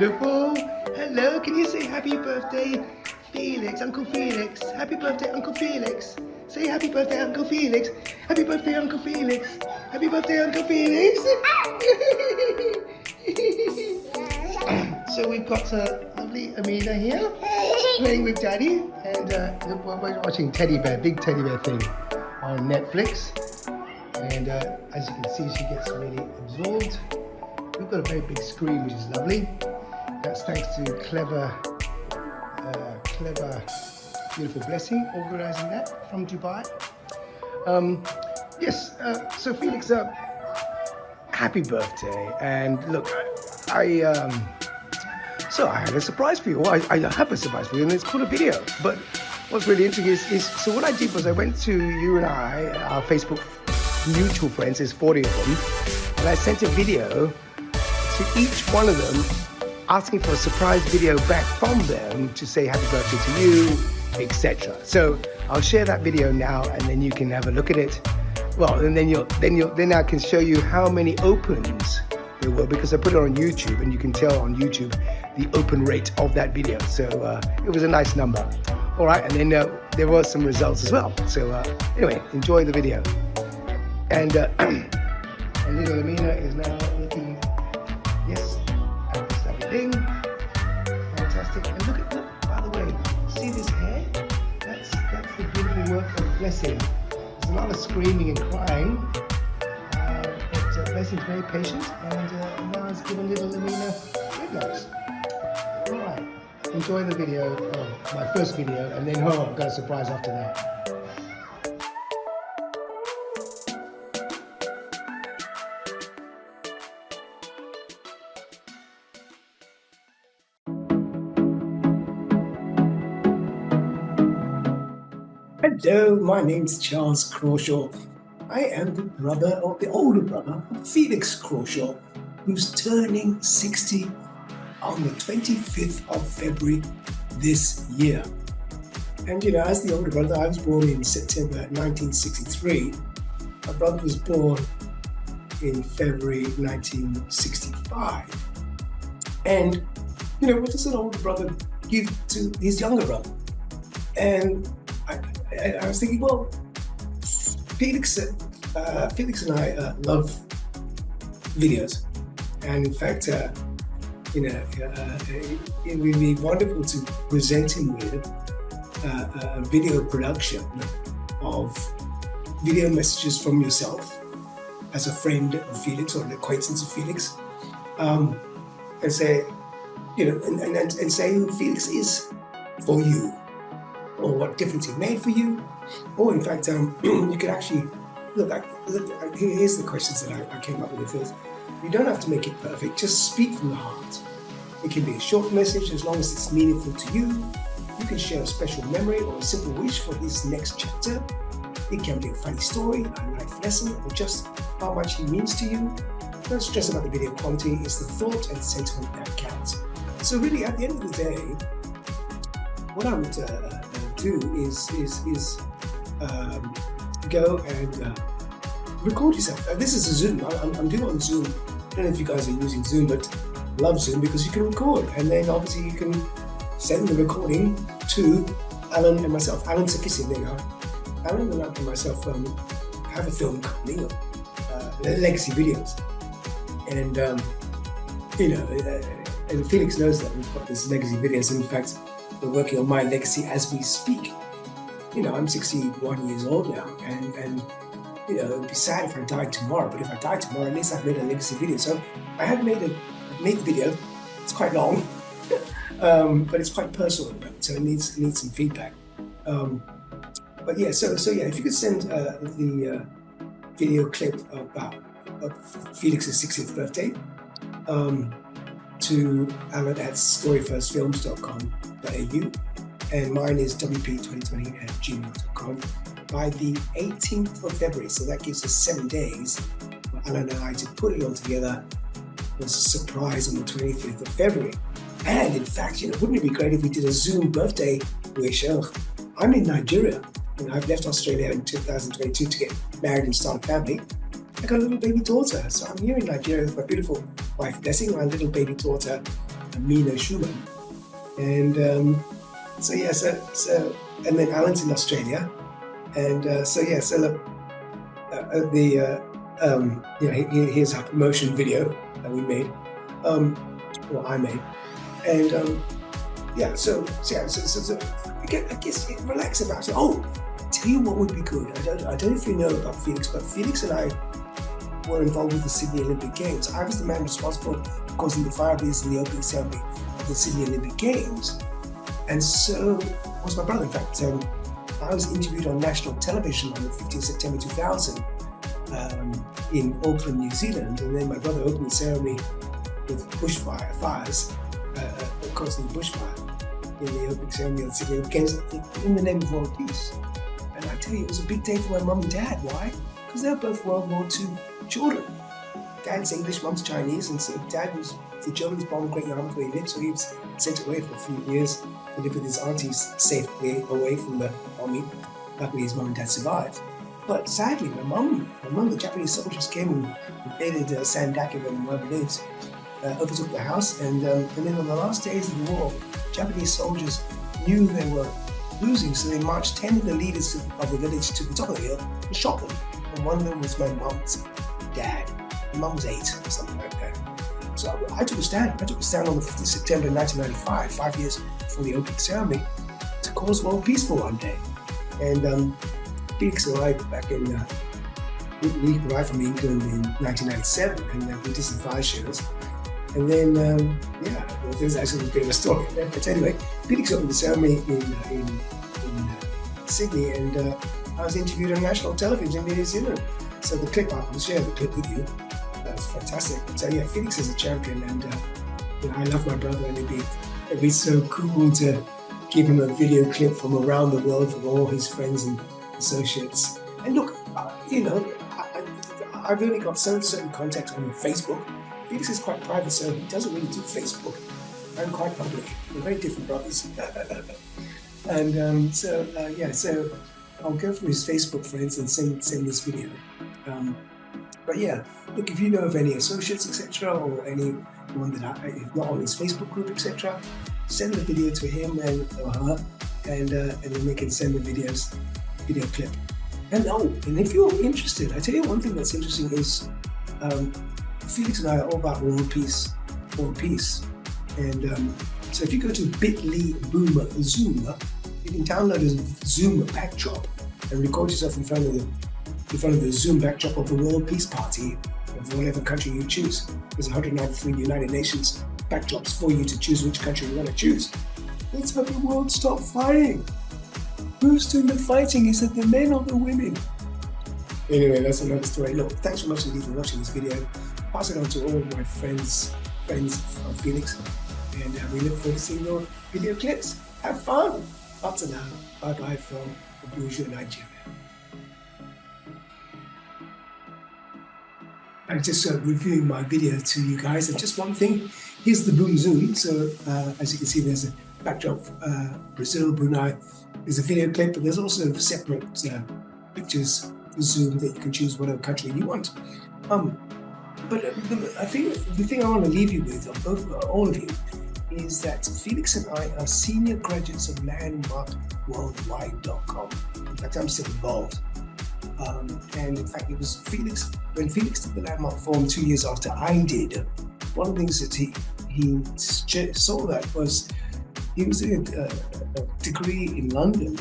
beautiful. Hello, can you say happy birthday, Felix, Uncle Felix? Happy birthday, Uncle Felix. Say happy birthday, Uncle Felix. Happy birthday, Uncle Felix. Happy birthday, Uncle Felix. So we've got lovely Amina here playing with Daddy, and we're watching Teddy Bear, big Teddy Bear thing on Netflix. And as you can see, she gets really absorbed. We've got a very big screen, which is lovely. That's thanks to clever, beautiful Blessing organising that from Dubai. Yes, so Felix, happy birthday. And look, I had a surprise for you. Well, I have a surprise for you, and it's called a video. But what's really interesting is so what I did was I went to you and I, our Facebook mutual friends, there's 40 of them, and I sent a video to each one of them asking for a surprise video back from them to say happy birthday to you, etc. So I'll share that video now, and then you can have a look at it. Well, and then I can show you how many opens there were, because I put it on YouTube, and you can tell on YouTube the open rate of that video. So it was a nice number. All right, and then there were some results as well. So anyway, enjoy the video. And little Amina is now looking, yes, at this lovely thing. Fantastic. And look, by the way, see this hair? That's the beautiful work of Blessing. There's a lot of screaming and crying. But Blessing's very patient, and now has given little Amina red nose. All right, enjoy the video, my first video, and then I've got a surprise after that. Hello, my name's Charles Crawshaw. I am the older brother of Felix Crawshaw, who's turning 60 on the 25th of February this year. And as the older brother, I was born in September 1963. My brother was born in February 1965. And, what does an older brother give to his younger brother? And I was thinking, well, Felix and I love videos, and in fact, it would be wonderful to present him with a video production of video messages from yourself as a friend of Felix or an acquaintance of Felix, and say, and say who Felix is for you, or what difference he made for you, or in fact, you could actually look. Here's the questions that I came up with first. You don't have to make it perfect. Just speak from the heart. It can be a short message as long as it's meaningful to you. You can share a special memory or a simple wish for his next chapter. It can be a funny story, a life lesson, or just how much he means to you. Don't stress about the video quality. It's the thought and sentiment that counts. So really, at the end of the day, what I would do is go and record yourself. This is a Zoom. I'm doing it on Zoom. I don't know if you guys are using Zoom, but love Zoom because you can record, and then obviously you can send the recording to Alan and myself. Alan Sakisi, there you go. Alan and myself have a film company, Legacy Videos, and and Felix knows that we've got this Legacy Videos. In fact, we're working on my legacy as we speak. I'm 61 years old now, and it would be sad if I died tomorrow. But if I died tomorrow, at least I've made a legacy video. So I have made the video. It's quite long, but it's quite personal, so it needs some feedback. But yeah, so if you could send the video clip about Felix's 60th birthday to Alan at storyfirstfilms.com.au, and mine is wp2020@gmail.com by the 18th of February. So that gives us 7 days for Alan and I to put it all together as a surprise on the 25th of February. And in fact, wouldn't it be great if we did a Zoom birthday wish? I'm in Nigeria, and I've left Australia in 2022 to get married and start a family. I got a little baby daughter, so I'm here in Nigeria with my beautiful wife Blessing, my little baby daughter Mina Schumann. And and then Alan's in Australia. And here's our promotion video that we made, I made. And I guess relax about it. Oh, tell you what would be good. I don't know if you know about Felix, but Felix and I were involved with the Sydney Olympic Games. I was the man responsible for causing the fireplace in the opening ceremony of the Sydney Olympic Games. And so was my brother. In fact, I was interviewed on national television on the 15th September 2000 in Auckland, New Zealand. And then my brother opened the ceremony with fires, causing the bushfire in the opening ceremony of the Sydney Olympic Games in the name of world peace. And I tell you, it was a big day for my mum and dad. Why? Because they're both World War II children. Dad's English, mum's Chinese, and so dad was the Germans bombed Great Yarmouth where he lived, so he was sent away for a few years to live with his aunties safely away from the army. Luckily his mum and dad survived. But sadly, my mum, the Japanese soldiers came and invaded Sandakan and wherever it is, overtook the house, and then on the last days of the war, Japanese soldiers knew they were losing, so they marched 10 of the leaders of the village to the top of the hill and shot them. And one of them was my mum's dad. My mum was 8 or something like that. So I took a stand. I took a stand on the 5th of September 1995, 5 years before the opening ceremony, to cause world peace for one day. And Felix arrived back in, we arrived from England in 1997, and we did some fire shows. And then, there's actually a bit of a story there. But anyway, Felix opened the ceremony in Sydney, and I was interviewed on national television in New Zealand. So the clip, I'll share the clip with you. That was fantastic. So yeah, Felix is a champion, and I love my brother, and it'd be so cool to give him a video clip from around the world from all his friends and associates. And look, I've only got certain contacts on Facebook. Felix is quite private, so he doesn't really do Facebook. I'm quite public. We're very different brothers. And so I'll go through his Facebook friends and send this video. But yeah, look, if you know of any associates, etc., or anyone that is not on his Facebook group, etc., send the video to him or her, and then they can send the video clip. And if you're interested, I tell you one thing that's interesting is Felix and I are all about world peace. And so if you go to bit.ly/Zoom, you can download a Zoom backdrop and record yourself in front of the Zoom backdrop of the World Peace Party of whatever country you choose. There's 193 United Nations backdrops for you to choose which country you want to choose. Let's have the world stop fighting. Who's doing the fighting? Is it the men or the women? Anyway, that's another story. Look, thanks so much indeed for watching this video. Pass it on to all my friends of Felix, and we look forward to seeing your video clips. Have fun! Up to now, bye-bye from Abuja, Nigeria. I'm just reviewing my video to you guys, and just one thing, here's the boom zoom. So as you can see, there's a backdrop, Brazil, Brunei. There's a video clip, but there's also separate pictures for Zoom that you can choose whatever country you want. But I think the thing I want to leave you with, all of you, is that Felix and I are senior graduates of landmarkworldwide.com. In fact, I'm still involved. And in fact, it was Felix, when Felix did the Landmark Forum 2 years after I did, one of the things that he saw that was, he was doing a degree in London,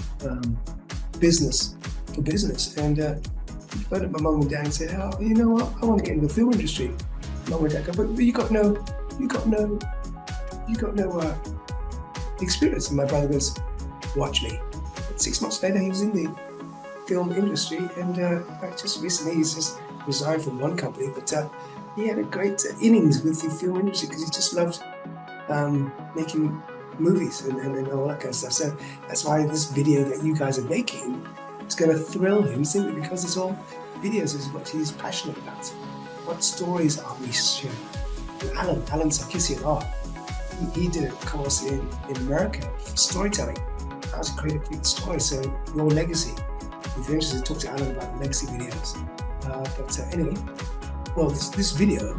business, and he phoned up my mum and dad and said, "Oh, you know what? I want to get into the film industry." Mum and dad go, "But you got no experience." And my brother goes, "Watch me." But 6 months later, he was in the film industry, and just recently he's just resigned from one company, but he had a great innings with the film industry because he just loved making movies and all that kind of stuff. So that's why this video that you guys are making is going to thrill him, simply because it's all videos is what he's passionate about. What stories are we sharing? And Alan Sarkisian art. He did a course in America for storytelling. How to create a great story. So your legacy. If you're interested, talk to Alan about the legacy videos. Anyway, well, this video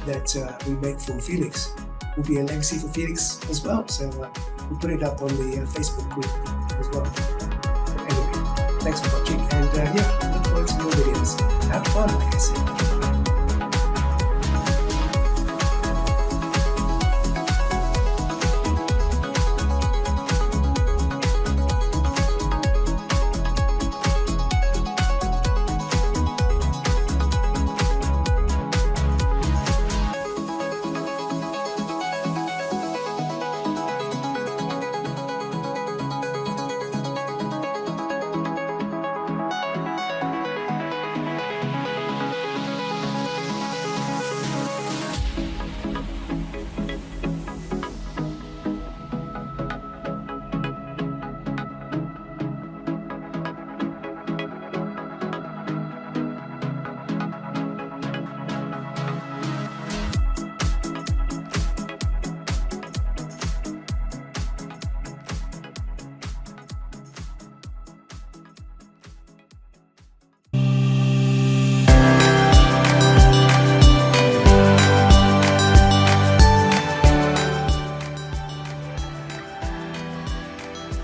that we make for Felix will be a legacy for Felix as well. So we'll put it up on the Facebook group as well. Anyway, thanks for watching, and yeah, look forward to more videos. Have fun, like I said.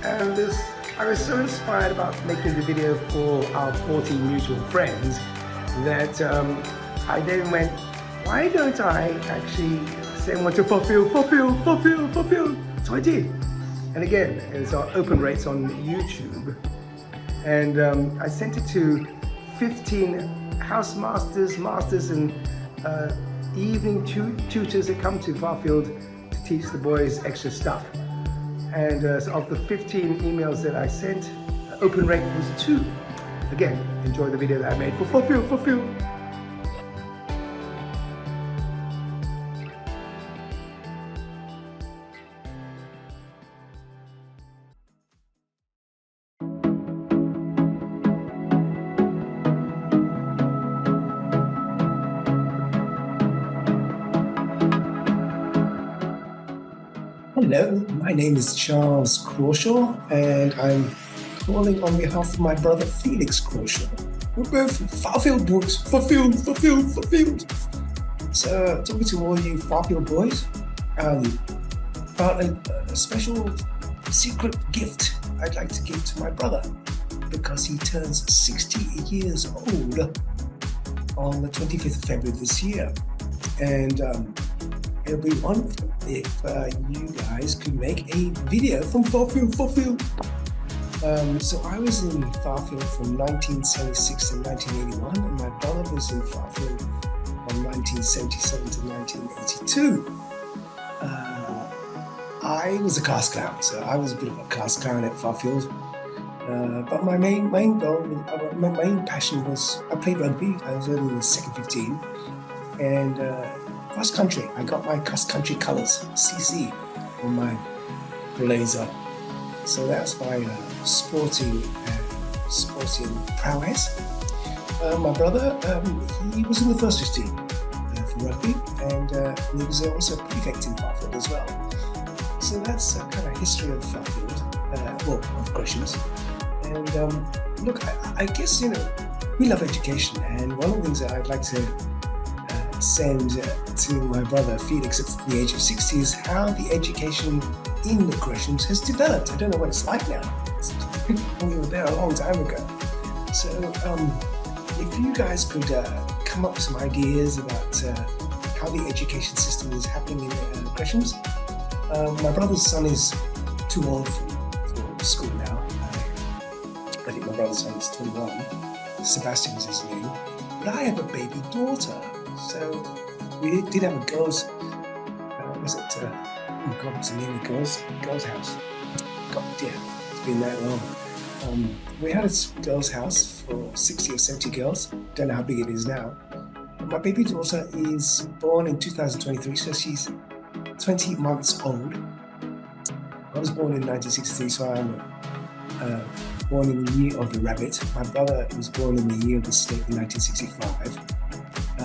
And I was so inspired about making the video for our 40 mutual friends that I then went, why don't I actually send one to fulfill? So I did. And again, it's our open rates on YouTube. And I sent it to 15 house masters, and evening tutors that come to Farfield to teach the boys extra stuff. And so of the 15 emails that I sent, open rate was 2. Again, enjoy the video that I made for Fulfill. Hello, my name is Charles Crawshaw, and I'm calling on behalf of my brother Felix Crawshaw. We're both Farfield boys. Farfield. So, talking to all you Farfield boys about a special secret gift I'd like to give to my brother, because he turns 60 years old on the 25th of February this year. And it'll be wonderful if you guys could make a video from Farfield. So I was in Farfield from 1976 to 1981, and my brother was in Farfield from 1977 to 1982. I was a class clown, so I was a bit of a class clown at Farfield. But my main goal, my main passion was, I played rugby. I was only in the second 15, and cross country. I got my cross country colours, CC, on my blazer. So that's my sporting prowess. My brother, he was in the first 15 for rugby, and he was also prefect in Farfield as well. So that's kind of history of Farfield, of Gresham's. And look, I guess, we love education, and one of the things that I'd like to send to my brother Felix at the age of 60 is how the education in the Greshams has developed. I don't know what it's like now. We were there a long time ago. So if you guys could come up with some ideas about how the education system is happening in the Greshams. My brother's son is too old for school now. I think my brother's son is 21. Sebastian is his name. But I have a baby daughter. So we did have a girls, what's the name of the girls' house? God damn, it's been that long. We had a girls' house for 60 or 70 girls. Don't know how big it is now. But my baby daughter is born in 2023, so she's 20 months old. I was born in 1963, so I'm born in the year of the rabbit. My brother was born in the year of the snake in 1965.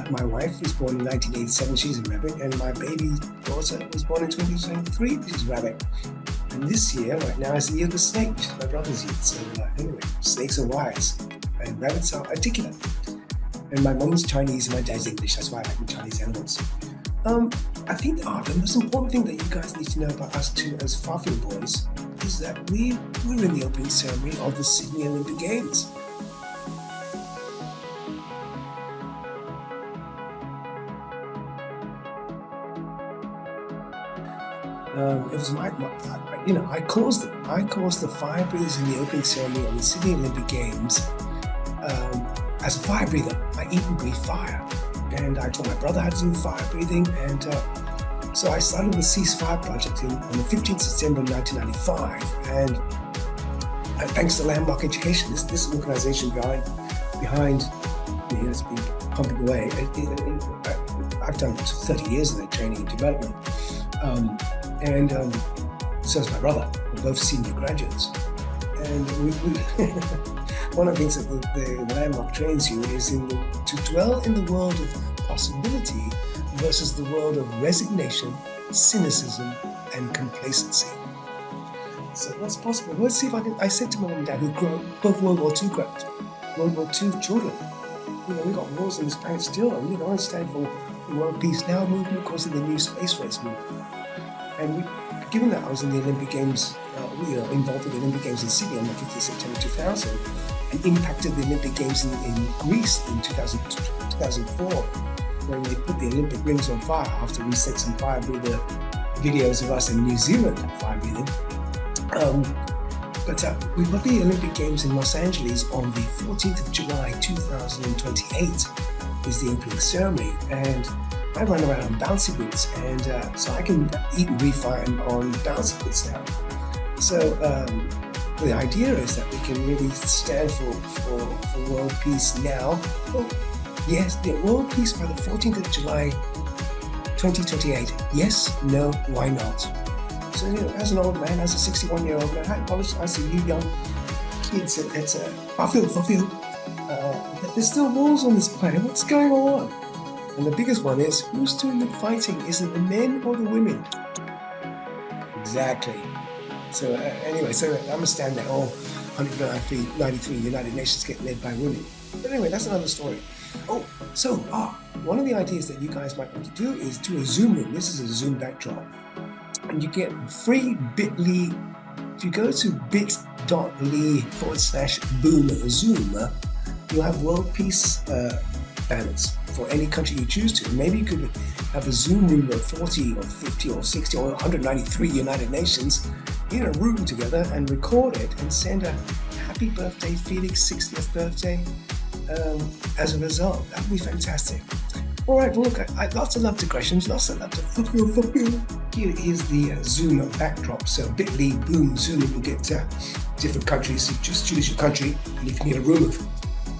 My wife was born in 1987, she's a rabbit, and my baby daughter was born in 2023, she's a rabbit. And this year, right now, is the year of the snake, which is my brother's year. So anyway, snakes are wise, and rabbits are articulate. And my mom's Chinese and my dad's English, that's why I like the Chinese animals. I think the most important thing that you guys need to know about us too as Farfield boys is that we were in the opening ceremony of the Sydney Olympic Games. It was I caused them. I caused the fire breathers in the opening ceremony of the Sydney Olympic Games. As a fire breather, I eat and breathe fire. And I taught my brother how to do fire breathing. And so I started the Ceasefire Project on the 15th of September 1995. And thanks to Landmark Education, this organization behind me has been pumping away. I've done 30 years of their training and development. And so is my brother. We're both senior graduates. And one of the things that the Landmark trains you is to dwell in the world of possibility versus the world of resignation, cynicism, and complacency. So what's possible? Let's see if I said to my mum and dad, who grew up both World War II children, we got wars on this planet still, and I stand for the World Peace Now movement, of course, in the new space race movement. And given that I was in the Olympic Games, involved in the Olympic Games in Sydney on the 5th of September 2000, and impacted the Olympic Games in Greece in 2004, when they put the Olympic rings on fire after we sent some fire breather videos of us in New Zealand fire breathing. But we've got the Olympic Games in Los Angeles on the 14th of July 2028 is the opening ceremony, and I run around on bouncy boots, and so I can eat and breathe fire on bouncy boots now. So the idea is that we can really stand for world peace now. Well, yes, the world peace by the 14th of July 2028. Yes, no, why not? So as an old man, as a 61-year-old man, I apologize to you young kids at Farfield. There's still wars on this planet. What's going on? And the biggest one is, who's doing the fighting? Is it the men or the women? Exactly. So anyway, so I understand that all 193 United Nations get led by women. But anyway, that's another story. Oh, so one of the ideas that you guys might want to do is do a Zoom room. This is a Zoom backdrop. And you get free bit.ly. If you go to bit.ly/boom Zoom, you'll have world peace banners for any country you choose to. Maybe you could have a Zoom room of 40 or 50 or 60 or 193 United Nations in a room together and record it and send a happy birthday, Felix, 60th birthday as a result. That would be fantastic. All right, well, look, lots of love to questions, lots of love to fulfill. Here is the Zoom backdrop. So bit.ly, boom, Zoom, you'll get different countries. So just choose your country, and if you get a room of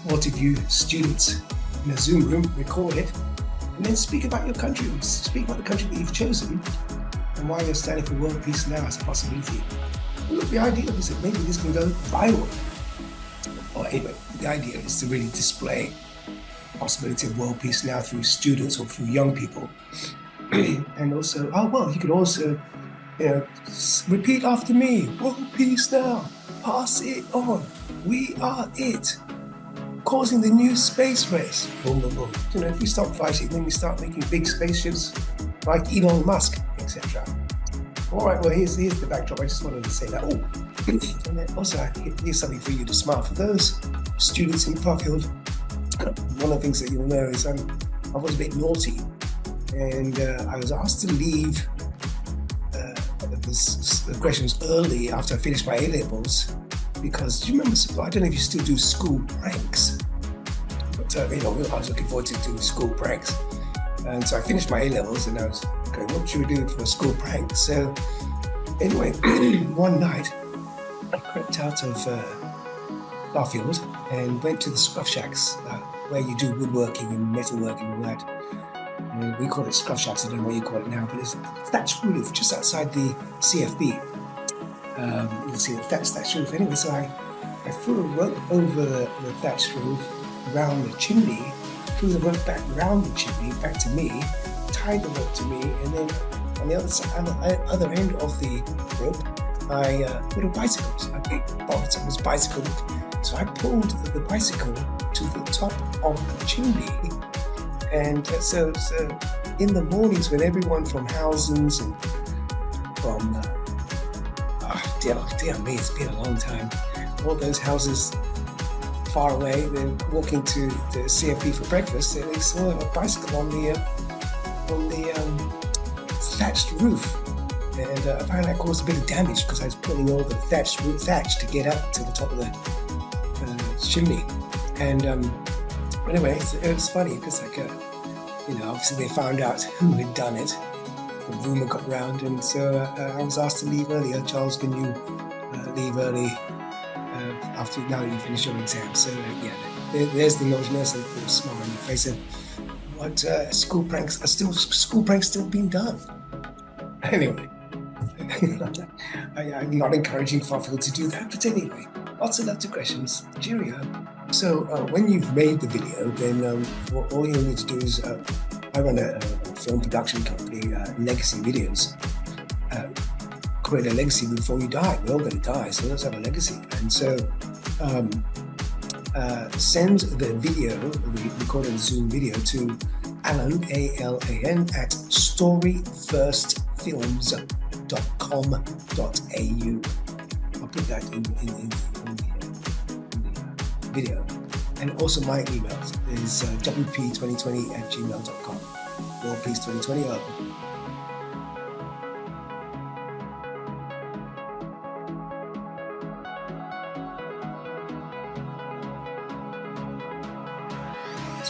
40 of you students in a Zoom room, record it, and then speak about your country. Speak about the country that you've chosen and why you're standing for world peace now as a possibility. Well, look, the idea is that maybe this can go viral. Or anyway, the idea is to really display the possibility of world peace now through students or through young people. And also, you could also, repeat after me, world peace now, pass it on, we are it. Causing the new space race. Boom, boom, boom. If we stop fighting, then we start making big spaceships like Elon Musk, etc. All right, well, here's the backdrop. I just wanted to say that. Oh, and then also, here's something for you to smile. For those students in Farfield, one of the things that you'll know is I was a bit naughty, and I was asked to leave the questions early after I finished my A-levels. Because do you remember, I don't know if you still do school pranks, but I was looking forward to doing school pranks. And so I finished my A-levels and I was going, what should we do for a school prank? So anyway, one night I crept out of Farfield and went to the scruff shacks where you do woodworking and metalworking and all that. And we call it scruff shacks, I don't know what you call it now, but it's a thatched roof just outside the CFB. You'll see the thatched roof. Anyway, so I threw a rope over the thatched roof, around the chimney, threw the rope back round the chimney, back to me, tied the rope to me, and then on the other end of the rope, I put a bicycle. So I bought someone's bicycle. So I pulled the bicycle to the top of the chimney, and so in the mornings when everyone from Housens and from, dear me, it's been a long time, all those houses far away, they're walking to the CFP for breakfast, they saw a bicycle on the thatched roof. And apparently that caused a bit of damage because I was pulling all the thatch to get up to the top of the chimney. And anyway, it was funny because obviously they found out who had done it. The rumour got round, and so I was asked to leave earlier. Charles, can you leave early after now you finish your exam? So there's the naughtiness and the smile on your face. And what school pranks still being done? Anyway, I'm not encouraging people to do that, but anyway, lots of love to questions. Cheerio. So when you've made the video, then all you need to do is, I run a film production company, Legacy Videos. Create a legacy before you die. We're all going to die, so let's have a legacy. And so send the video, the recorded Zoom video, to Alan, A-L-A-N, at storyfirstfilms.com.au. I'll put that in the video. And also my email is wp2020@gmail.com. Worldpeace2020.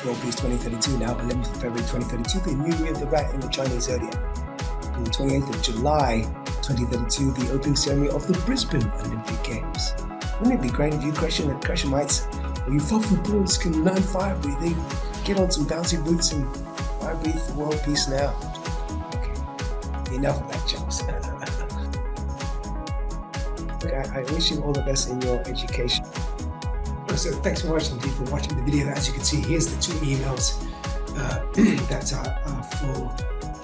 World Peace 2032 now, 11th of February 2032, the New Year of the Rat in the Chinese Zodiac. On the 28th of July 2032, the opening ceremony of the Brisbane Olympic Games. Wouldn't it be great if you Greshamites, or you Footballers can learn fire breathing, get on some bouncy boots and fire breathe for world peace now? Okay, enough of that, Charles. I wish you all the best in your education. So thanks for watching the video. As you can see, here's the two emails that are for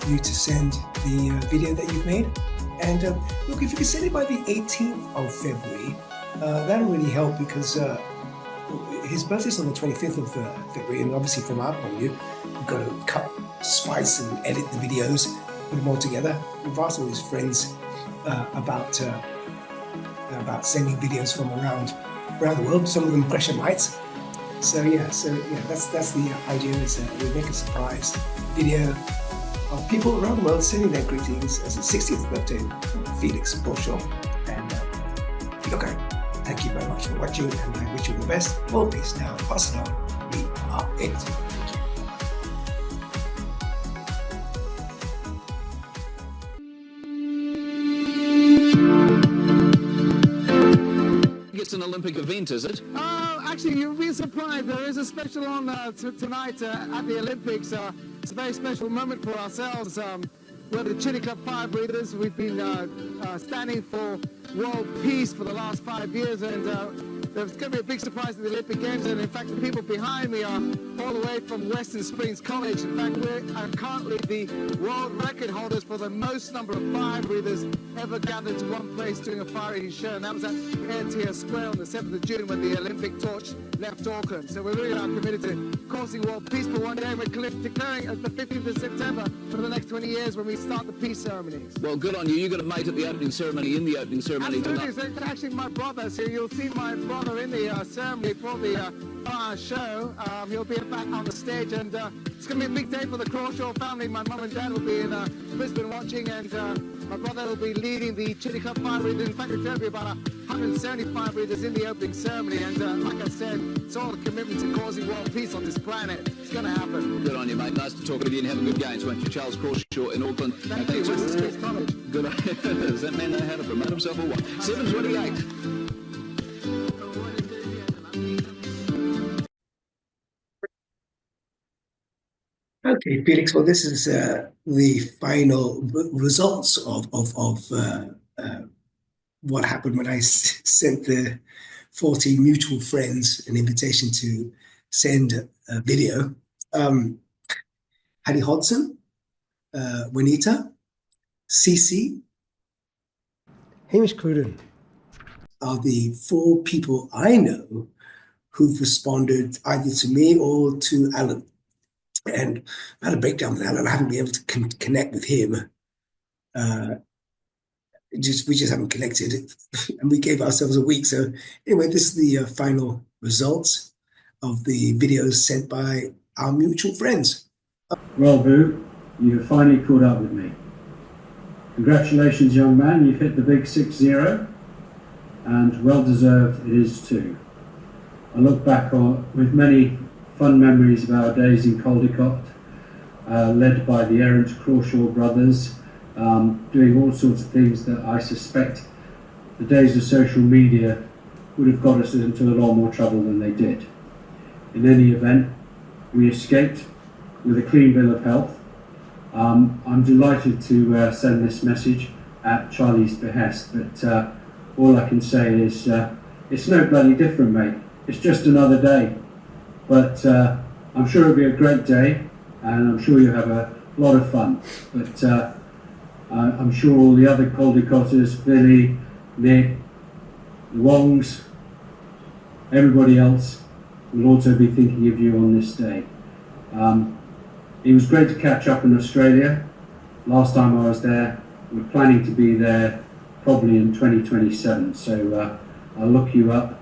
you to send the video that you've made. And look, if you can send it by the 18th of February, that'll really help, because his birthday's on the 25th of February, and obviously from our point of view, we've got to cut, spice, and edit the videos, put them all together. We've asked all his friends about sending videos from around the world, some of them Greshamites. So that's the idea, is we make a surprise video of people around the world sending their greetings as his 60th birthday, Felix Borshaw. And thank you very much for watching, and I wish you the best. All peace now. Pass it on. We are it. It's an Olympic event, is it? Actually, you'll be surprised. There is a special on tonight at the Olympics. It's a very special moment for ourselves. We're the Chitty Club Fire Breathers. We've been standing for world peace for the last 5 years, and there's going to be a big surprise at the Olympic Games. And in fact, the people behind me are all the way from Western Springs College. In fact, we're currently the world record holders for the most number of fire breathers ever gathered to one place doing a fire-eating show, and that was at Airtier Square on the 7th of June when the Olympic torch left Auckland. So we really are committed to causing world peace for one day. We're declaring as the 15th of September for the next 20 years when we start the peace ceremonies. Well, good on you. You got a mate at the opening ceremony, in the opening ceremony Absolutely. tonight. So actually, my brother, so you'll see my brother in the ceremony for the fire show. He'll be back on the stage, and it's going to be a big day for the Crawshaw family. My mum and dad will be in Brisbane watching, and my brother will be leading the Chitty Club Fire Breathers. In fact, there'll be about 170 fire breathers in the opening ceremony, and like I said, it's all a commitment to causing world peace on this planet. It's going to happen. Good on you, mate. Nice to talk with you, and have a good games, won't you? Charles Crawshaw in Auckland. Thank you, Western Springs College. Good on you. Does that man know how to promote himself or what? 7:28. Okay, Felix. Well, this is the final results of what happened when I sent the 40 mutual friends an invitation to send a video. Hattie Hodson, Juanita, Cece, Hamish Cruden are the 4 people I know who've responded either to me or to Alan. And I had a breakdown with Alan. I haven't been able to connect with him. We just haven't connected, and we gave ourselves a week. So anyway, this is the final results of the videos sent by our mutual friends. Well, Boo, you have finally caught up with me. Congratulations, young man, you've hit the big 6-0, and well deserved it is too. I look back on with many fun memories of our days in Caldecott, led by the errant Crawshaw brothers, doing all sorts of things that I suspect the days of social media would have got us into a lot more trouble than they did. In any event, we escaped with a clean bill of health. I'm delighted to send this message at Charlie's behest, but all I can say is it's no bloody different, mate. It's just another day. But I'm sure it'll be a great day, and I'm sure you'll have a lot of fun. But I'm sure all the other Caldecotters, Billy, Nick, the Wongs, everybody else will also be thinking of you on this day. It was great to catch up in Australia. Last time I was there, we're planning to be there probably in 2027. So I'll look you up.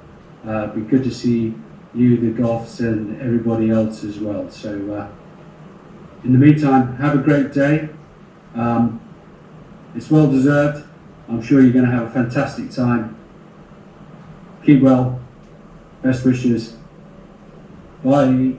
Be good to see you, the Goths, and everybody else as well. So in the meantime, have a great day. It's well deserved. I'm sure you're going to have a fantastic time. Keep well. Best wishes. Bye.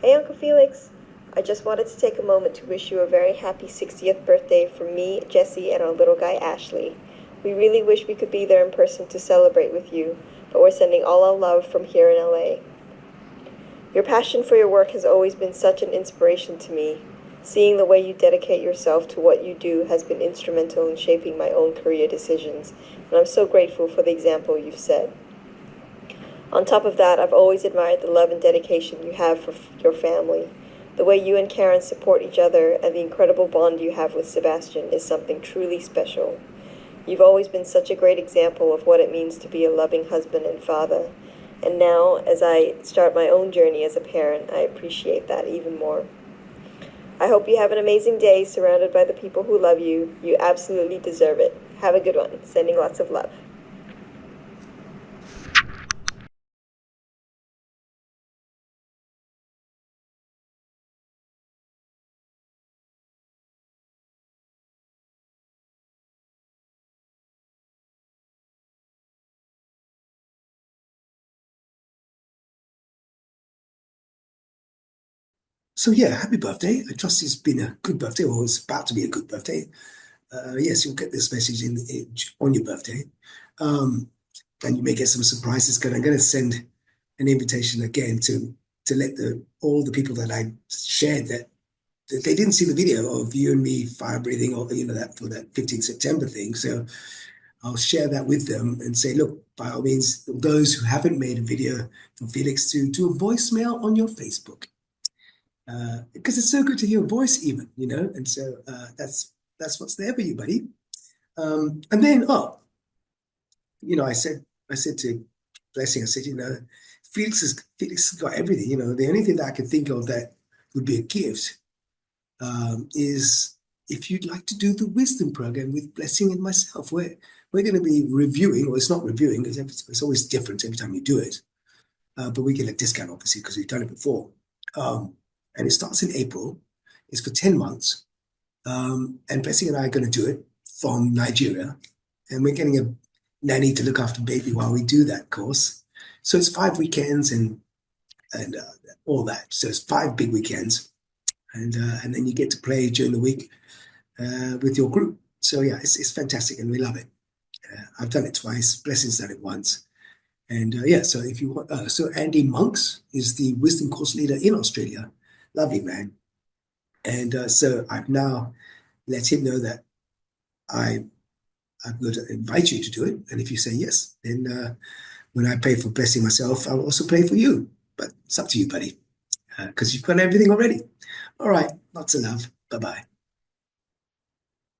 Hey Uncle Felix, I just wanted to take a moment to wish you a very happy 60th birthday from me, Jesse, and our little guy Ashley. We really wish we could be there in person to celebrate with you, but we're sending all our love from here in LA. Your passion for your work has always been such an inspiration to me. Seeing the way you dedicate yourself to what you do has been instrumental in shaping my own career decisions, and I'm so grateful for the example you've set. On top of that, I've always admired the love and dedication you have for your family. The way you and Karen support each other and the incredible bond you have with Sebastian is something truly special. You've always been such a great example of what it means to be a loving husband and father. And now, as I start my own journey as a parent, I appreciate that even more. I hope you have an amazing day surrounded by the people who love you. You absolutely deserve it. Have a good one. Sending lots of love. So yeah, happy birthday. I trust it's been a good birthday, or it's about to be a good birthday. Yes, you'll get this message on your birthday. And you may get some surprises, because I'm going to send an invitation again to let all the people that I shared that they didn't see the video of you and me fire breathing, or that for that 15th September thing. So I'll share that with them and say, look, by all means, those who haven't made a video for Felix, to do a voicemail on your Facebook. Because it's so good to hear a voice even, and so that's what's there for you, buddy. And then I said to Blessing, I said, Felix has got everything. The only thing that I can think of that would be a gift is if you'd like to do the wisdom program with Blessing and myself. We're going to be reviewing, or it's not reviewing, because it's always different every time you do it, but we get a discount obviously because we've done it before. And it starts in April. It's for 10 months. And Blessing and I are going to do it from Nigeria. And we're getting a nanny to look after baby while we do that course. So it's 5 weekends and all that. So it's 5 big weekends. And then you get to play during the week with your group. So yeah, it's fantastic and we love it. I've done it twice. Blessing's done it once. And so if you want, so Andy Monks is the wisdom course leader in Australia. Lovely man. And so I've now let him know that I'm going to invite you to do it. And if you say yes, then when I pay for Blessing myself, I'll also pay for you. But it's up to you, buddy, because you've got everything already. All right, lots of love. Bye-bye.